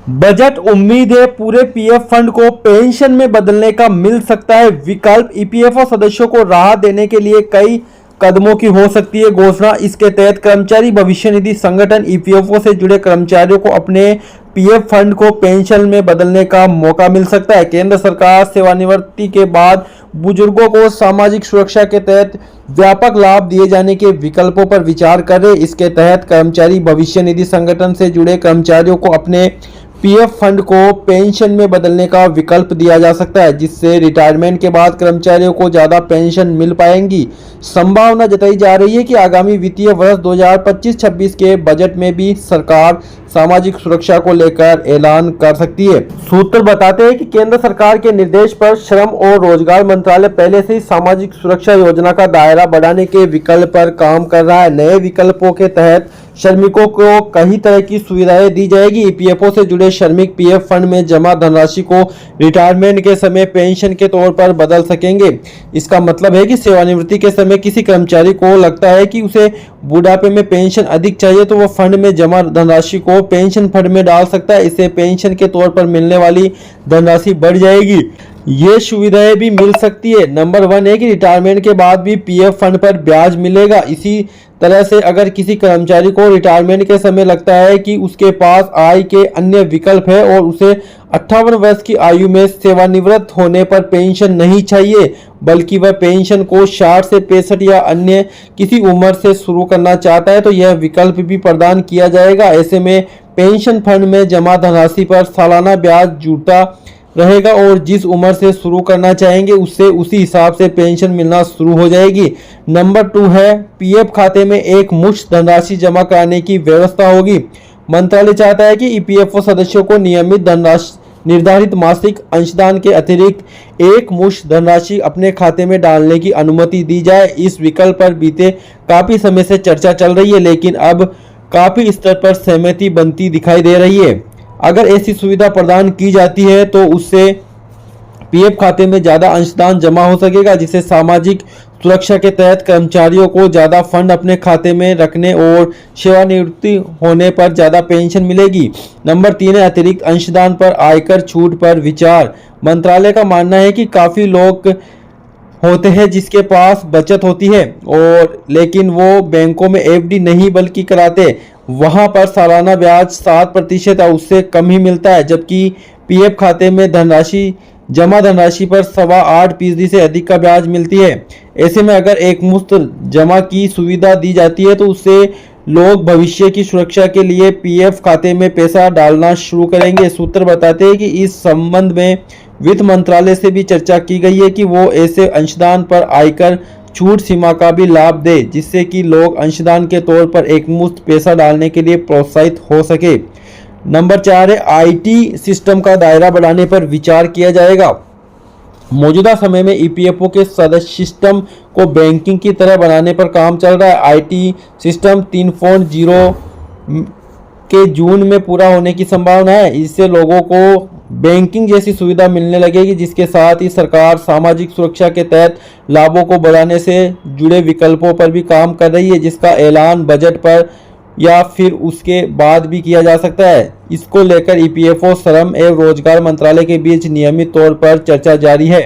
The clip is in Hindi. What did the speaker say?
बजट उम्मीद है पूरे पीएफ फंड को पेंशन में बदलने का मिल सकता है विकल्प। ईपीएफओ सदस्यों को राहत देने के लिए कई कदमों की हो सकती है घोषणा। इसके तहत कर्मचारी भविष्य निधि संगठन ईपीएफओ से जुड़े कर्मचारियों को अपने पीएफ फंड को पेंशन में बदलने का मौका मिल सकता है। केंद्र सरकार सेवानिवृत्ति के बाद बुजुर्गों को सामाजिक सुरक्षा के तहत व्यापक लाभ दिए जाने के विकल्पों पर विचार कर रहे। इसके तहत कर्मचारी भविष्य निधि संगठन से जुड़े कर्मचारियों को अपने पीएफ फंड को पेंशन में बदलने का विकल्प दिया जा सकता है, जिससे रिटायरमेंट के बाद कर्मचारियों को ज्यादा पेंशन मिल पाएंगी। संभावना जताई जा रही है कि आगामी वित्तीय वर्ष 2025-26 के बजट में भी सरकार सामाजिक सुरक्षा को लेकर ऐलान कर सकती है। सूत्र बताते हैं कि केंद्र सरकार के निर्देश पर श्रम और रोजगार मंत्रालय पहले से ही सामाजिक सुरक्षा योजना का दायरा बढ़ाने के विकल्प पर काम कर रहा है। नए विकल्पों के तहत श्रमिकों को कई तरह की सुविधाएं दी जाएगी। ईपीएफओ से जुड़े श्रमिक पीएफ फंड में जमा धनराशि को रिटायरमेंट के समय पेंशन के तौर पर बदल सकेंगे। इसका मतलब है कि सेवानिवृत्ति के समय किसी कर्मचारी को लगता है कि उसे बुढ़ापे में पेंशन अधिक चाहिए तो वह फंड में जमा धनराशि को पेंशन फंड में डाल सकता है। इससे पेंशन के तौर पर मिलने वाली धनराशि बढ़ जाएगी। ये सुविधाएं भी मिल सकती है। नंबर 1 है कि रिटायरमेंट के बाद भी पीएफ फंड पर ब्याज मिलेगा। इसी तरह से अगर किसी कर्मचारी को रिटायरमेंट के समय लगता है कि उसके पास आय के अन्य विकल्प है और उसे 58 वर्ष की आयु में सेवानिवृत्त होने पर पेंशन नहीं चाहिए, बल्कि वह पेंशन को 60 से 65 या अन्य किसी उम्र से शुरू करना चाहता है, तो यह विकल्प भी प्रदान किया जाएगा। ऐसे में पेंशन फंड में जमा धनराशि पर सालाना ब्याज जुड़ता रहेगा और जिस उम्र से शुरू करना चाहेंगे उससे उसी हिसाब से पेंशन मिलना शुरू हो जाएगी। नंबर 2 है पीएफ खाते में एक मुश्त धनराशि जमा कराने की व्यवस्था होगी। मंत्रालय चाहता है कि ईपीएफओ सदस्यों को नियमित धनराशि निर्धारित मासिक अंशदान के अतिरिक्त एक मुश्त धनराशि अपने खाते में डालने की अनुमति दी जाए। इस विकल्प पर बीते काफी समय से चर्चा चल रही है, लेकिन अब काफी स्तर पर सहमति बनती दिखाई दे रही है। अगर ऐसी सुविधा प्रदान की जाती है तो उससे पीएफ खाते में ज़्यादा अंशदान जमा हो सकेगा, जिससे सामाजिक सुरक्षा के तहत कर्मचारियों को ज़्यादा फंड अपने खाते में रखने और सेवानिवृत्ति होने पर ज़्यादा पेंशन मिलेगी। नंबर 3 है अतिरिक्त अंशदान पर आयकर छूट पर विचार। मंत्रालय का मानना है कि काफ़ी लोग होते हैं जिसके पास बचत होती है और लेकिन वो बैंकों में एफडी नहीं बल्कि कराते, वहां पर सालाना ब्याज 7% या उससे कम ही मिलता है, जबकि पीएफ खाते में जमा धनराशि पर 8.25% से अधिक का ब्याज मिलती है। ऐसे में अगर एक मुफ्त जमा की सुविधा दी जाती है तो उससे लोग भविष्य की सुरक्षा के लिए पीएफ खाते में पैसा डालना शुरू करेंगे। सूत्र बताते हैं कि इस संबंध में वित्त मंत्रालय से भी चर्चा की गई है कि वो ऐसे अंशदान पर आयकर छूट सीमा का भी लाभ दे, जिससे कि लोग अंशदान के तौर पर एक मुश्त पैसा डालने के लिए प्रोत्साहित हो सके। नंबर 4 है आईटी सिस्टम का दायरा बढ़ाने पर विचार किया जाएगा। मौजूदा समय में ईपीएफओ के सदस्य सिस्टम को बैंकिंग की तरह बनाने पर काम चल रहा है। आईटी सिस्टम 3.0 के जून में पूरा होने की संभावना है। इससे लोगों को बैंकिंग जैसी सुविधा मिलने लगेगी, जिसके साथ ही सरकार सामाजिक सुरक्षा के तहत लाभों को बढ़ाने से जुड़े विकल्पों पर भी काम कर रही है, जिसका ऐलान बजट पर या फिर उसके बाद भी किया जा सकता है। इसको लेकर ईपीएफओ, श्रम एवं रोजगार मंत्रालय के बीच नियमित तौर पर चर्चा जारी है।